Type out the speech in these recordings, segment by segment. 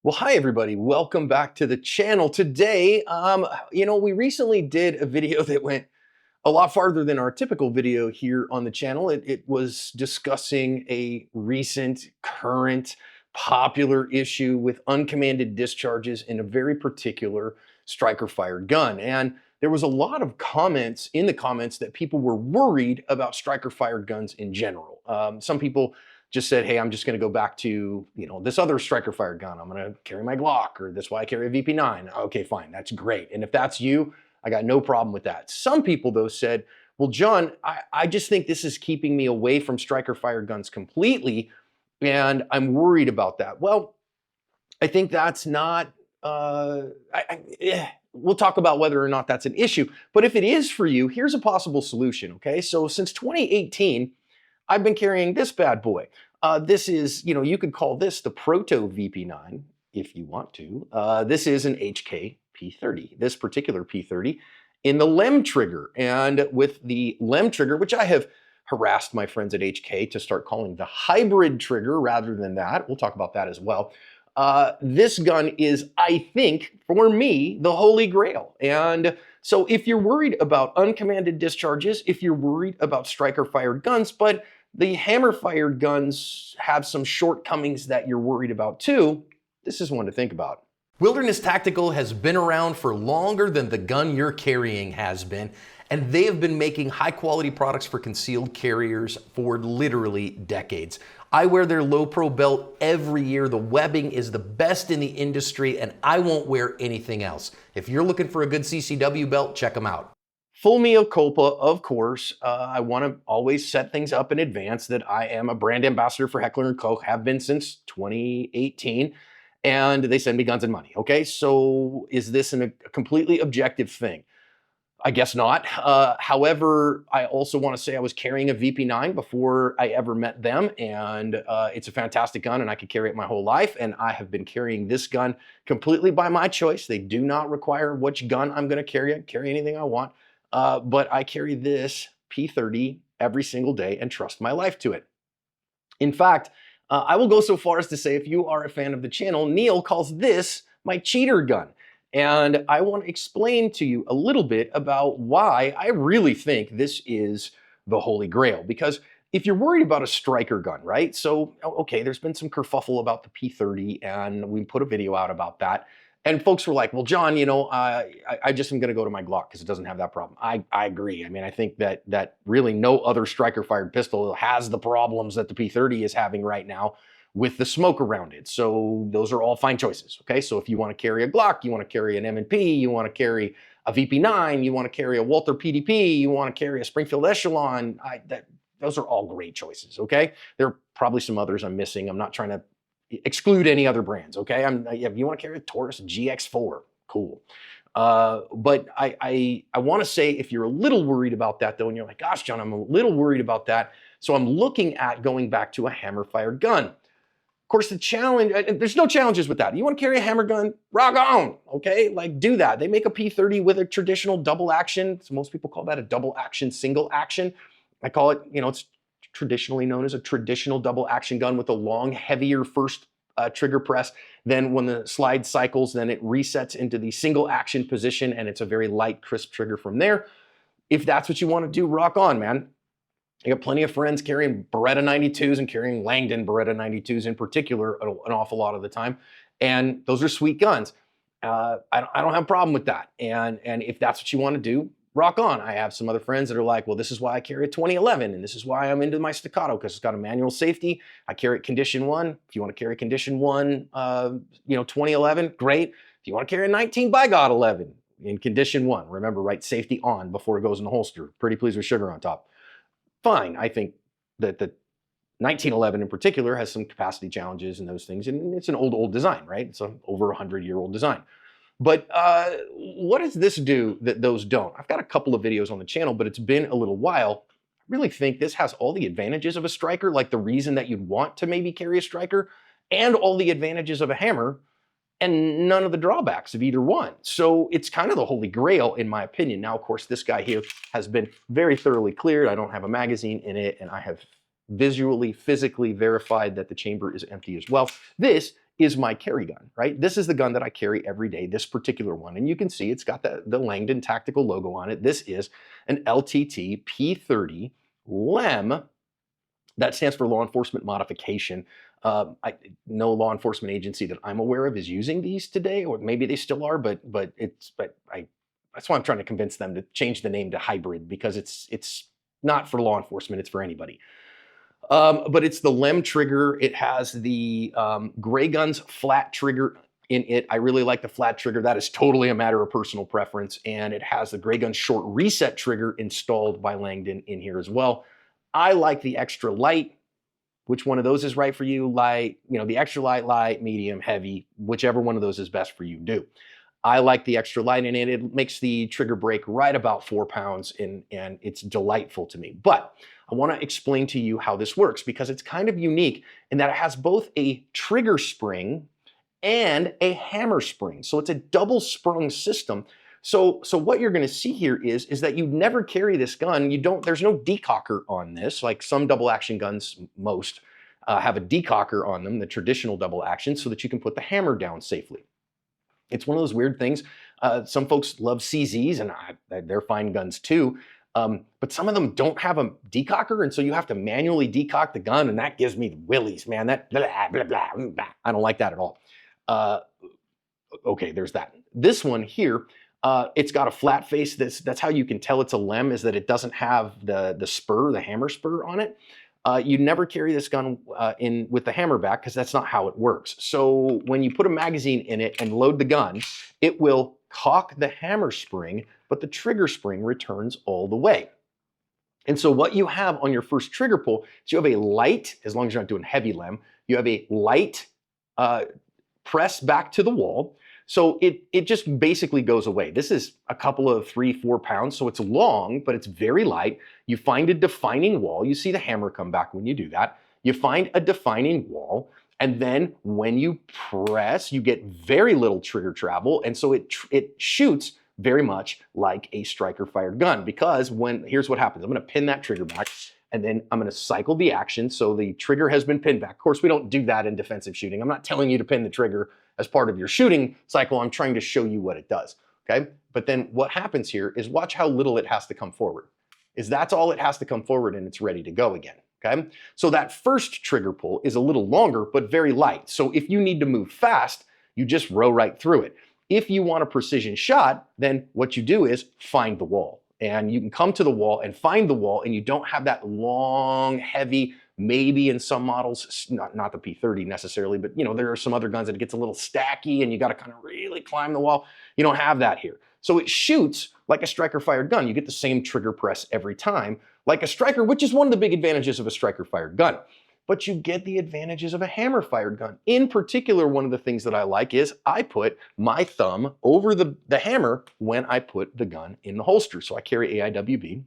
Well, hi everybody. Welcome back to the channel. Today, we recently did a video that went a lot farther than our typical video here on the channel. It was discussing a recent, current, popular issue with uncommanded discharges in a very particular striker-fired gun. And there was a lot of comments in the comments that people were worried about striker-fired guns in general. Some people just said, hey, I'm just going to go back to, this other striker-fired gun. I'm going to carry my Glock, or that's why I carry a VP9. Okay, fine, that's great. And if that's you, I got no problem with that. Some people, though, said, well, John, I just think this is keeping me away from striker-fired guns completely, and I'm worried about that. Well, I think that's not, we'll talk about whether or not that's an issue. But if it is for you, here's a possible solution, okay? So since 2018, I've been carrying this bad boy. This is, you could call this the Proto VP9 if you want to. This is an HK P30, this particular P30 in the LEM trigger. And with the LEM trigger, which I have harassed my friends at HK to start calling the hybrid trigger rather than that. We'll talk about that as well. This gun is, I think, for me, the holy grail. And so if you're worried about uncommanded discharges, if you're worried about striker-fired guns, but the hammer-fired guns have some shortcomings that you're worried about too, this is one to think about. Wilderness Tactical has been around for longer than the gun you're carrying has been, and they have been making high-quality products for concealed carriers for literally decades. I wear their low pro belt every year. The webbing is the best in the industry, and I won't wear anything else. If you're looking for a good CCW belt, check them out. Full mea culpa, of course. I want to always set things up in advance that I am a brand ambassador for Heckler & Koch, have been since 2018, and they send me guns and money, okay? So is this a completely objective thing? I guess not. However, I also want to say I was carrying a VP9 before I ever met them, and it's a fantastic gun, and I could carry it my whole life, and I have been carrying this gun completely by my choice. They do not require which gun I'm going to carry. I can carry anything I want. But I carry this P30 every single day and trust my life to it. In fact, I will go so far as to say, if you are a fan of the channel, Neil calls this my cheater gun. And I want to explain to you a little bit about why I really think this is the holy grail. Because if you're worried about a striker gun, right? So, okay, there's been some kerfuffle about the P30, and we put a video out about that. And folks were like, well, John, I just am going to go to my Glock because it doesn't have that problem. I agree. I mean, I think that really no other striker-fired pistol has the problems that the P30 is having right now with the smoke around it. So those are all fine choices, okay? So if you want to carry a Glock, you want to carry an M&P, you want to carry a VP9, you want to carry a Walther PDP, you want to carry a Springfield Echelon, those are all great choices, okay? There are probably some others I'm missing. I'm not trying to exclude any other brands, okay? If you want to carry a Taurus GX4, cool. But I want to say, if you're a little worried about that though, and you're like, gosh, John, I'm a little worried about that, so I'm looking at going back to a hammer-fired gun. Of course, the challenge, there's no challenges with that. You want to carry a hammer gun? Rock on, okay? Like, do that. They make a P30 with a traditional double action. So most people call that a double action, single action. I call it, it's traditionally known as a traditional double action gun with a long, heavier first trigger press. Then when the slide cycles, then it resets into the single action position, and it's a very light, crisp trigger from there. If that's what you want to do, rock on, man. I got plenty of friends carrying Beretta 92s and carrying Langdon Beretta 92s in particular an awful lot of the time. And those are sweet guns. I don't have a problem with that. And if that's what you want to do, rock on. I have some other friends that are like, well, this is why I carry a 2011, and this is why I'm into my staccato, because it's got a manual safety. I carry it condition 1. If you want to carry condition 1, 2011, great. If you want to carry a 19 by God 11 in condition 1, remember, right, safety on before it goes in the holster. Pretty pleased with sugar on top. Fine. I think that the 1911 in particular has some capacity challenges and those things, and it's an old design, right? It's an over 100-year-old design. But what does this do that those don't? I've got a couple of videos on the channel, but it's been a little while. I really think this has all the advantages of a striker, like the reason that you'd want to maybe carry a striker, and all the advantages of a hammer, and none of the drawbacks of either one. So it's kind of the holy grail, in my opinion. Now, of course, this guy here has been very thoroughly cleared. I don't have a magazine in it, and I have visually, physically verified that the chamber is empty as well. This is my carry gun, right? This is the gun that I carry every day, this particular one. And you can see it's got the Langdon tactical logo on it. This is an LTT P30 LEM. That stands for law enforcement modification. No law enforcement agency that I'm aware of is using these today, or maybe they still are, but that's why I'm trying to convince them to change the name to hybrid, because it's not for law enforcement, it's for anybody. But it's the LEM trigger. It has the Gray Guns flat trigger in it. I really like the flat trigger. That is totally a matter of personal preference. And it has the Gray Guns short reset trigger installed by Langdon in here as well. I like the extra light. Which one of those is right for you? Light, the extra light, medium, heavy, whichever one of those is best for you, do. I like the extra light in it. It makes the trigger break right about 4 pounds, and it's delightful to me. But I want to explain to you how this works, because it's kind of unique in that it has both a trigger spring and a hammer spring. So it's a double sprung system. So what you're going to see here is that you never carry this gun. There's no decocker on this, like some double action guns, most have a decocker on them, the traditional double action, so that you can put the hammer down safely. It's one of those weird things. Some folks love CZs, and they're fine guns too. But some of them don't have a decocker, and so you have to manually decock the gun, and that gives me the willies, man. That blah, blah, blah, blah. I don't like that at all. Okay, there's that. This one here, it's got a flat face. That's how you can tell it's a LEM, is that it doesn't have the spur, the hammer spur on it. You never carry this gun in with the hammer back, because that's not how it works. So when you put a magazine in it and load the gun, it will cock the hammer spring, but the trigger spring returns all the way. And so what you have on your first trigger pull is you have a light, as long as you're not doing heavy LEM, you have a light press back to the wall. So it just basically goes away. This is a couple of 3-4 pounds, so it's long, but it's very light. You find a defining wall. You see the hammer come back when you do that. You find a defining wall, and then when you press, you get very little trigger travel, and so it shoots very much like a striker fired gun, because here's what happens. I'm gonna pin that trigger back, and then I'm gonna cycle the action so the trigger has been pinned back. Of course, we don't do that in defensive shooting. I'm not telling you to pin the trigger as part of your shooting cycle. I'm trying to show you what it does, okay? But then what happens here is, watch how little it has to come forward. That's all it has to come forward, and it's ready to go again, okay? So that first trigger pull is a little longer, but very light. So if you need to move fast, you just row right through it. If you want a precision shot, then what you do is find the wall. And you can come to the wall and find the wall, and you don't have that long, heavy, maybe in some models, not the P30 necessarily, but there are some other guns that it gets a little stacky and you got to kind of really climb the wall. You don't have that here. So it shoots like a striker fired gun. You get the same trigger press every time, like a striker, which is one of the big advantages of a striker fired gun. But you get the advantages of a hammer fired gun. In particular, one of the things that I like is I put my thumb over the hammer when I put the gun in the holster. So I carry AIWB.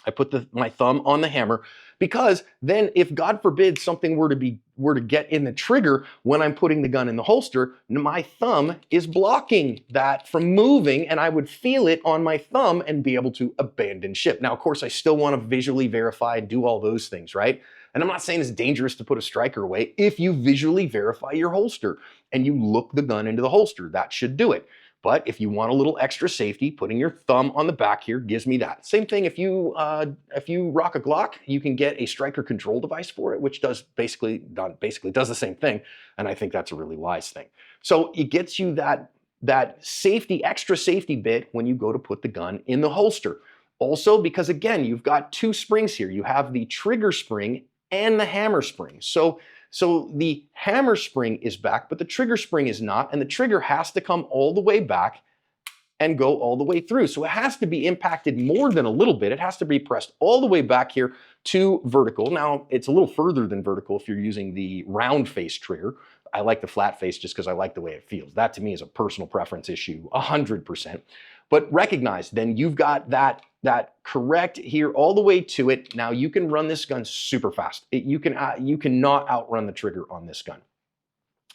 I put my thumb on the hammer, because then if God forbid something were to get in the trigger when I'm putting the gun in the holster, my thumb is blocking that from moving, and I would feel it on my thumb and be able to abandon ship. Now, of course, I still want to visually verify and do all those things, right? And I'm not saying it's dangerous to put a striker away. If you visually verify your holster and you look the gun into the holster, that should do it. But if you want a little extra safety, putting your thumb on the back here gives me that. Same thing if you rock a Glock, you can get a striker control device for it, which basically does the same thing. And I think that's a really wise thing. So it gets you that safety, extra safety bit when you go to put the gun in the holster. Also, because again, you've got two springs here. You have the trigger spring and the hammer spring. So the hammer spring is back, but the trigger spring is not, and the trigger has to come all the way back and go all the way through. So it has to be impacted more than a little bit. It has to be pressed all the way back here to vertical. Now, it's a little further than vertical if you're using the round face trigger. I like the flat face just because I like the way it feels. That to me is a personal preference issue, 100%. But recognize, then you've got that correct here all the way to it. Now you can run this gun super fast. You cannot outrun the trigger on this gun.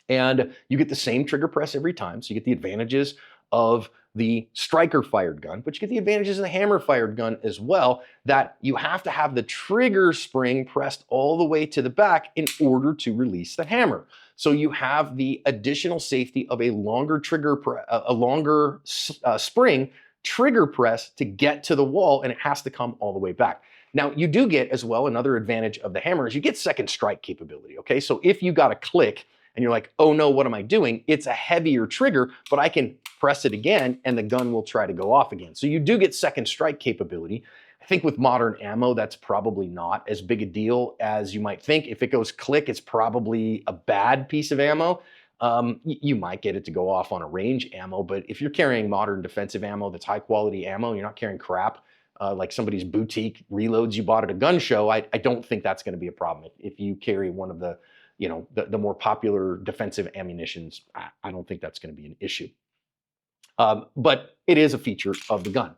And you get the same trigger press every time. So you get the advantages of the striker fired gun, but you get the advantages of the hammer fired gun as well, that you have to have the trigger spring pressed all the way to the back in order to release the hammer. So you have the additional safety of a longer a longer spring trigger press to get to the wall, and it has to come all the way back. Now, you do get as well another advantage of the hammer is you get second strike capability, okay? So if you got a click and you're like, oh no, what am I doing? It's a heavier trigger, but I can press it again and the gun will try to go off again. So you do get second strike capability. I think with modern ammo, that's probably not as big a deal as you might think. If it goes click, it's probably a bad piece of ammo. You might get it to go off on a range ammo, but if you're carrying modern defensive ammo that's high quality ammo, you're not carrying crap like somebody's boutique reloads you bought at a gun show, I don't think that's going to be a problem. If you carry one of the, you know, the more popular defensive ammunitions, I don't think that's going to be an issue. But it is a feature of the gun.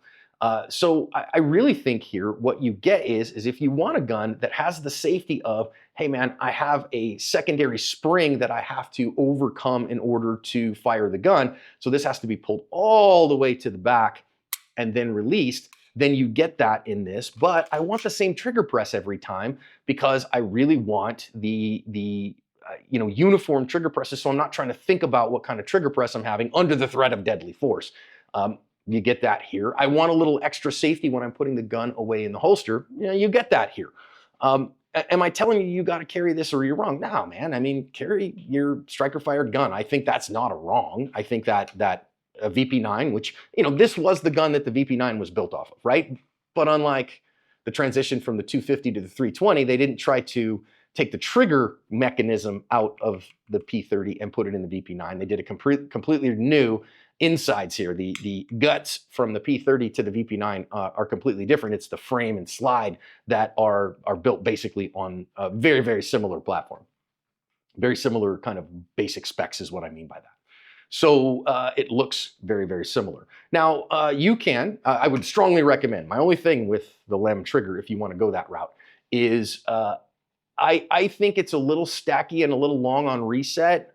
So I really think here what you get is if you want a gun that has the safety of, hey man, I have a secondary spring that I have to overcome in order to fire the gun. So this has to be pulled all the way to the back and then released. Then you get that in this, but I want the same trigger press every time because I really want the uniform trigger presses. So I'm not trying to think about what kind of trigger press I'm having under the threat of deadly force. You get that here. I want a little extra safety when I'm putting the gun away in the holster. You get that here. Am I telling you you got to carry this or you're wrong? No, man. I mean, carry your striker fired gun. I think that's not a wrong. I think that a VP9, which, this was the gun that the VP9 was built off of, right? But unlike the transition from the 250 to the 320, they didn't try to take the trigger mechanism out of the P30 and put it in the VP9. They did a completely new insides here. The guts from the P30 to the VP9 are completely different. It's the frame and slide that are built basically on a very, very similar platform. Very similar kind of basic specs is what I mean by that. So it looks very, very similar. Now, I would strongly recommend, my only thing with the LEM trigger, if you want to go that route, is I think it's a little stacky and a little long on reset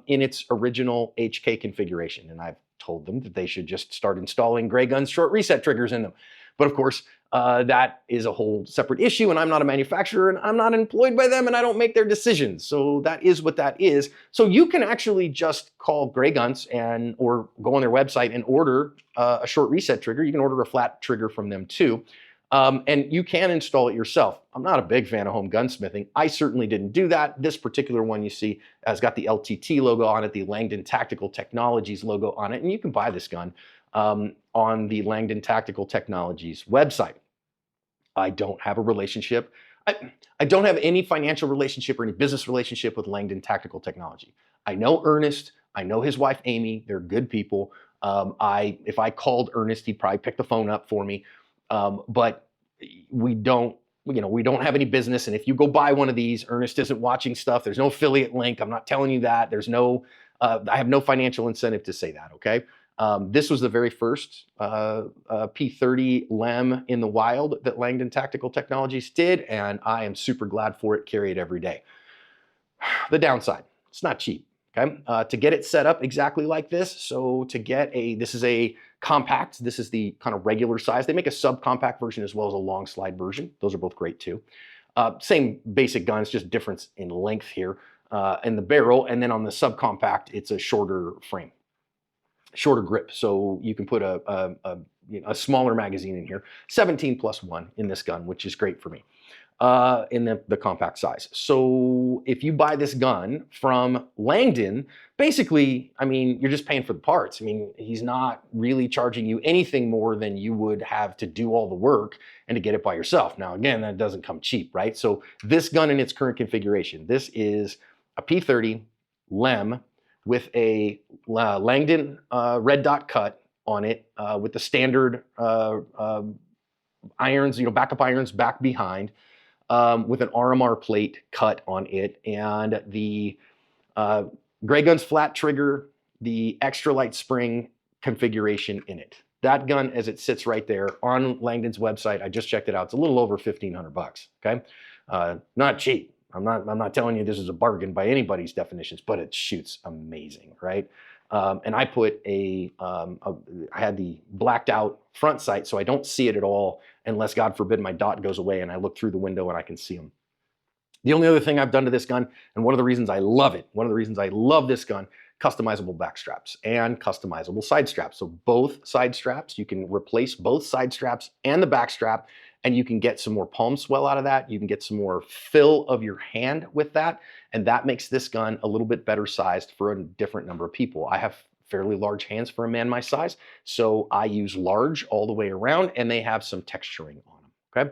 in its original HK configuration. And I've told them that they should just start installing Gray Gun's short reset triggers in them. But of course, that is a whole separate issue, and I'm not a manufacturer, and I'm not employed by them, and I don't make their decisions. So that is what that is. So you can actually just call Gray Guns or go on their website and order a short reset trigger. You can order a flat trigger from them too. And you can install it yourself. I'm not a big fan of home gunsmithing. I certainly didn't do that. This particular one you see has got the LTT logo on it, the Langdon Tactical Technologies logo on it, and you can buy this gun on the Langdon Tactical Technologies website. I don't have a relationship. I don't have any financial relationship or any business relationship with Langdon Tactical Technology. I know Ernest. I know his wife, Amy. They're good people. If I called Ernest, he'd probably pick the phone up for me. But we don't have any business. And if you go buy one of these, Ernest isn't watching stuff. There's no affiliate link. I'm not telling you that. I have no financial incentive to say that, okay? This was the very first P30 LEM in the wild that Langdon Tactical Technologies did, and I am super glad for it. Carry it every day. The downside, it's not cheap. Okay, to get it set up exactly like this, so this is a compact, this is the kind of regular size. They make a subcompact version as well as a long slide version. Those are both great too. Same basic guns, just difference in length here in the barrel, and then on the subcompact, it's a shorter frame, shorter grip, so you can put a smaller magazine in here, 17+1 in this gun, which is great for me. In the compact size. So if you buy this gun from Langdon, basically, I mean, you're just paying for the parts. I mean, he's not really charging you anything more than you would have to do all the work and to get it by yourself. Now, again, that doesn't come cheap, right? So this gun in its current configuration, this is a P30 LEM with a Langdon red dot cut on it with the standard irons, backup irons back behind. With an RMR plate cut on it, and the Gray Gun's flat trigger, the extra light spring configuration in it. That gun, as it sits right there on Langdon's website, I just checked it out. It's a little over $1,500. Okay, not cheap. I'm not telling you this is a bargain by anybody's definitions, but it shoots amazing, right? And I put I had the blacked out front sight, so I don't see it at all unless, God forbid, my dot goes away and I look through the window and I can see them. The only other thing I've done to this gun, and one of the reasons I love it, one of the reasons I love this gun, customizable back straps and customizable side straps. So both side straps, you can replace both side straps and the back strap, and you can get some more palm swell out of that. You can get some more fill of your hand with that, and that makes this gun a little bit better sized for a different number of people. I have fairly large hands for a man my size, so I use large all the way around, and they have some texturing on them, okay?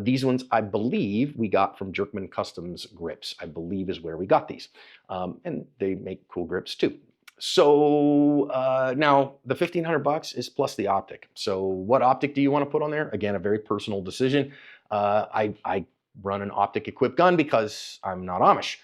These ones, I believe, we got from Jerkman Customs Grips, I believe is where we got these. And they make cool grips too. So now the $1,500 is plus the optic. So what optic do you want to put on there? Again, a very personal decision. I run an optic equipped gun because I'm not Amish.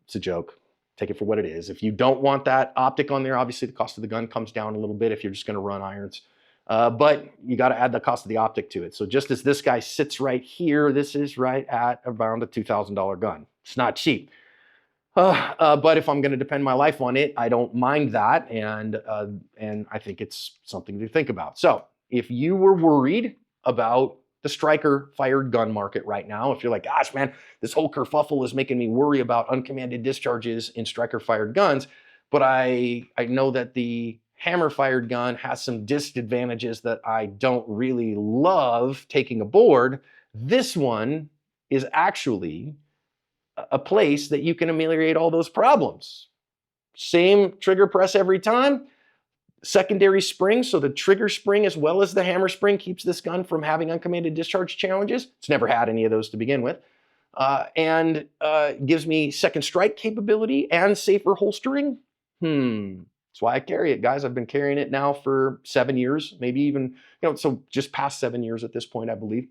It's a joke. Take it for what it is. If you don't want that optic on there, obviously the cost of the gun comes down a little bit if you're just going to run irons. But you got to add the cost of the optic to it. So just as this guy sits right here, this is right at around a $2,000 gun. It's not cheap. But if I'm going to depend my life on it, I don't mind that, and I think it's something to think about. So if you were worried about the striker-fired gun market right now, if you're like, gosh, man, this whole kerfuffle is making me worry about uncommanded discharges in striker-fired guns, but I know that the hammer-fired gun has some disadvantages that I don't really love taking aboard, this one is actually a place that you can ameliorate all those problems. Same trigger press every time, secondary spring, so the trigger spring as well as the hammer spring keeps this gun from having uncommanded discharge challenges. It's never had any of those to begin with. And gives me second strike capability and safer holstering. That's why I carry it, guys. I've been carrying it now for 7 years, maybe even, so just past 7 years at this point, I believe.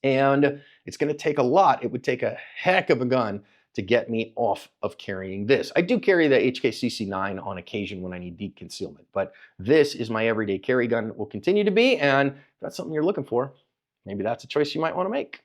And it's going to take a lot. It would take a heck of a gun to get me off of carrying this. I do carry the HK CC9 on occasion when I need deep concealment, but this is my everyday carry gun. It will continue to be, and if that's something you're looking for, maybe that's a choice you might want to make.